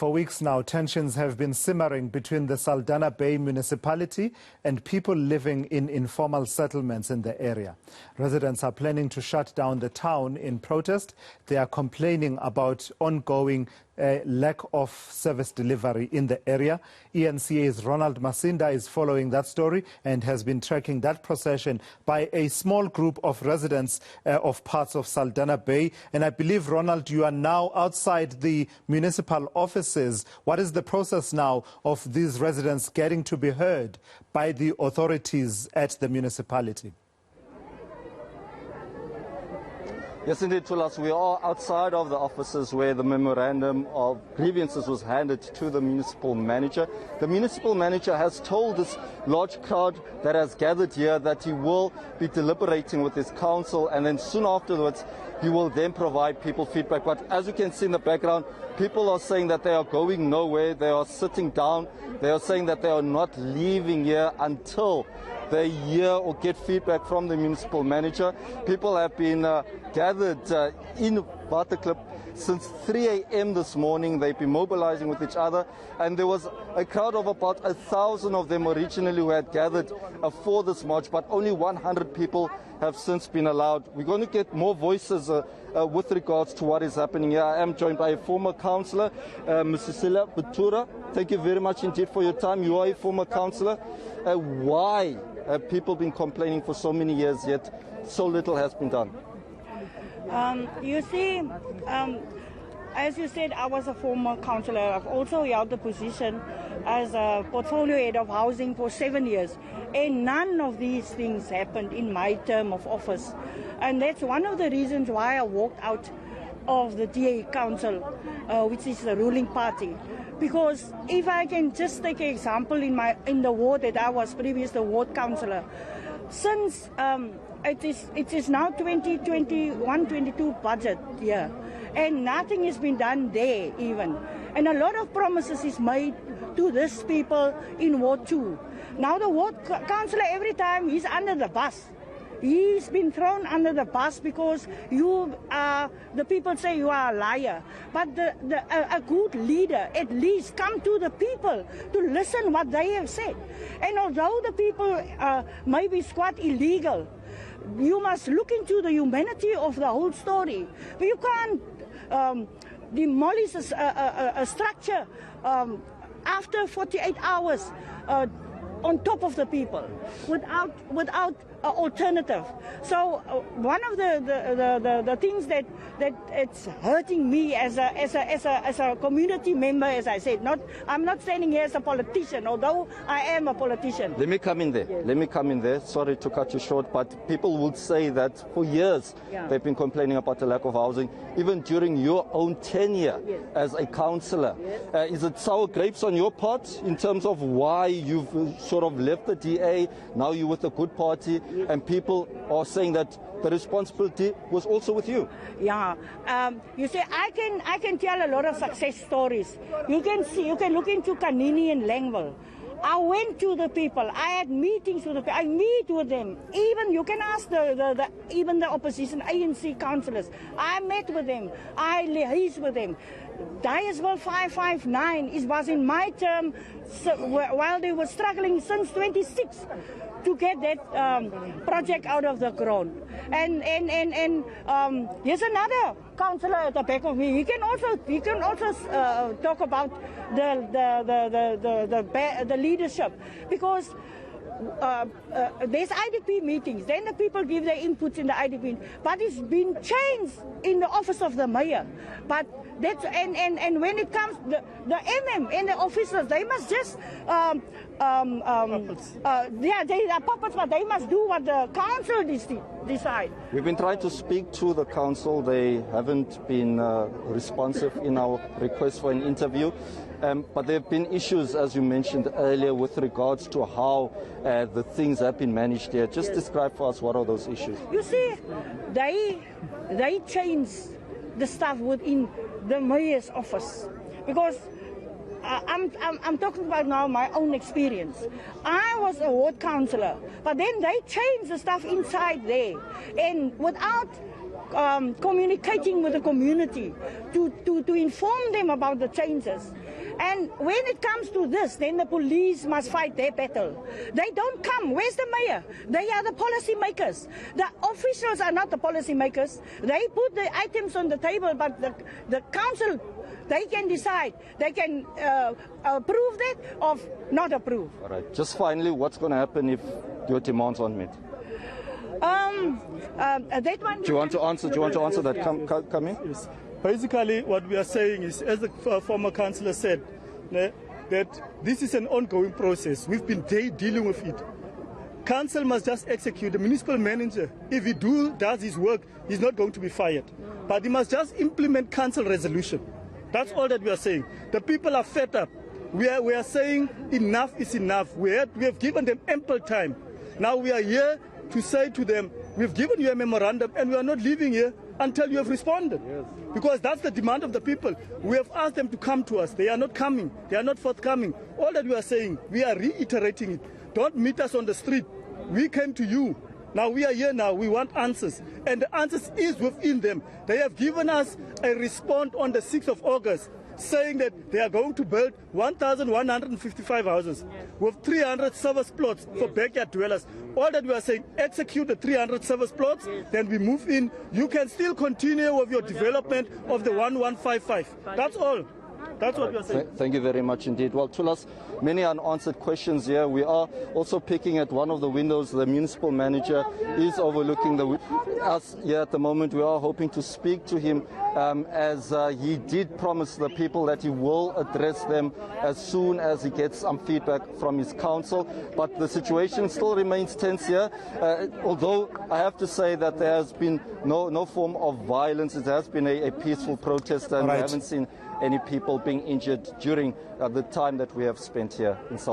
For weeks now, tensions have been simmering between the Saldanha Bay Municipality and people living in informal settlements in the area. Residents are planning to shut down the town in protest. They are complaining about ongoing lack of service delivery in the area. eNCA's Ronald Masinda is following that story and has been tracking that procession by a small group of residents of parts of Saldanha Bay. And I believe, Ronald, you are now outside the municipal offices. What is the process now of these residents getting to be heard by the authorities at the municipality? Yes, indeed, Tulas. We are outside of the offices where the memorandum of grievances was handed to the municipal manager. The municipal manager has told this large crowd that has gathered here that he will be deliberating with his council, and then soon afterwards he will then provide people feedback. But as you can see in the background, people are saying that they are going nowhere. They are sitting down. They are saying that they are not leaving here until they hear or get feedback from the municipal manager. People have been gathered in Waterklip since 3 a.m. this morning. They've been mobilizing with each other, and there was a crowd of about 1,000 of them originally who had gathered for this march, but only 100 people have since been allowed. We're going to get more voices with regards to what is happening here. I am joined by a former councillor, Mrs. Batura. Thank you very much indeed for your time. You are a former councillor. Why have people been complaining for so many years, yet so little has been done? You see, as you said, I was a former councillor. I've also held the position as a portfolio head of housing for 7 years. And none of these things happened in my term of office. And that's one of the reasons why I walked out of the DA Council, which is the ruling party. Because if I can just take an example in the ward that I was previously the ward councillor, since it is now 2021-22 budget year, and nothing has been done there even. And a lot of promises is made to these people in Ward 2. Now the ward councillor, every time he's under the bus. He's been thrown under the bus because the people say you are a liar. But a good leader at least come to the people to listen what they have said. And although the people may be quite illegal, you must look into the humanity of the whole story. But you can't demolish a structure after 48 hours on top of the people without alternative. So one of the things that it's hurting me as a community member, as I said, I'm not standing here as a politician, although I am a politician. Let me come in there. Yes. Let me come in there. Sorry to cut you short, but people would say that for years they've been complaining about the lack of housing, even during your own tenure as a councillor. Is it sour grapes on your part in terms of why you've sort of left the DA, now you're with the good party, and people are saying that the responsibility was also with you? Yeah, you see, I can tell a lot of success stories. You can look into Kanini and Langwell. I went to the people. I had meetings with the people. I meet with them. Even you can ask even the opposition ANC councillors. I met with them. I liaised with them. Dyersville 559 was in my term, while they were struggling since 26 to get that project out of the ground. And here's another councillor at the back of me. He can also talk about the leadership, because there's IDP meetings, then the people give their inputs in the IDP, but it's been changed in the office of the mayor. But that's and when it comes the MM and the officers, they must just they are puppets, but they must do what the council decide. We've been trying to speak to the council. They haven't been responsive in our request for an interview. But there have been issues, as you mentioned earlier, with regards to how the things have been managed here. Just describe for us what are those issues. You see, they change the staff within the mayor's office, because I'm talking about now my own experience. I was a ward councillor, but then they changed the stuff inside there, and without communicating with the community to inform them about the changes. And when it comes to this, then the police must fight their battle. They don't come. Where's the mayor? They are the policy makers. The officials are not the policy makers. They put the items on the table, but the council, they can decide. They can approve that or not approve. All right. Just finally, what's going to happen if your demands aren't met? That one. Do you want to answer? Do you want to answer that? Come in. Yes. Basically, what we are saying is, as the former councillor said, that this is an ongoing process. We've been dealing with it. Council must just execute. The municipal manager, if he does his work, he's not going to be fired. But he must just implement council resolution. That's all that we are saying. The people are fed up. We are saying enough is enough. We have given them ample time. Now we are here to say to them, we've given you a memorandum and we are not leaving here until you have responded. Yes. Because that's the demand of the people. We have asked them to come to us. They are not coming. They are not forthcoming. All that we are saying, we are reiterating it. Don't meet us on the street. We came to you. Now we are here now. We want answers. And the answers is within them. They have given us a response on the 6th of August saying that they are going to build 1,155 houses with 300 service plots for backyard dwellers. All that we are saying, execute the 300 service plots, then we move in. You can still continue with your development of the 1155. That's all. That's what we are saying. Thank you very much indeed. Well, Tulas, many unanswered questions here. We are also picking at one of the windows. The municipal manager is overlooking us here at the moment. We are hoping to speak to him as he did promise the people that he will address them as soon as he gets some feedback from his council. But the situation still remains tense here. Although I have to say that there has been no form of violence. It has been a peaceful protest, and we haven't seen any people being injured during the time that we have spent here in Saldanha.